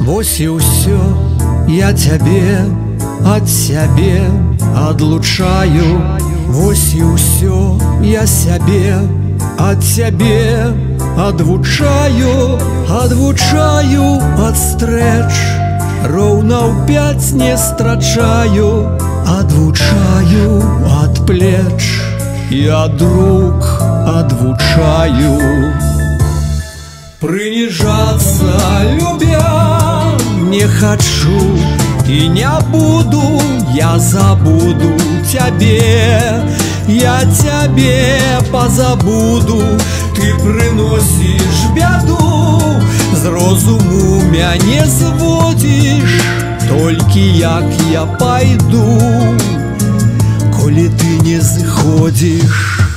Вось і ўсё, я цябе ад сябе адлучаю. Вось і ўсё, я сябе ад сябе адвучаю. Адвучаю ад стрэч, роўна ў 5 не страчаю. Адвучаю ад плеч і ад рук адвучаю. Прыніжацца любя не хачу і не буду, я забуду цябе, я цябе позабуду. Ты прыносіш бяду, з розуму мяне зводзіш. Толькі як я пайду, коли ты не зыходзіш.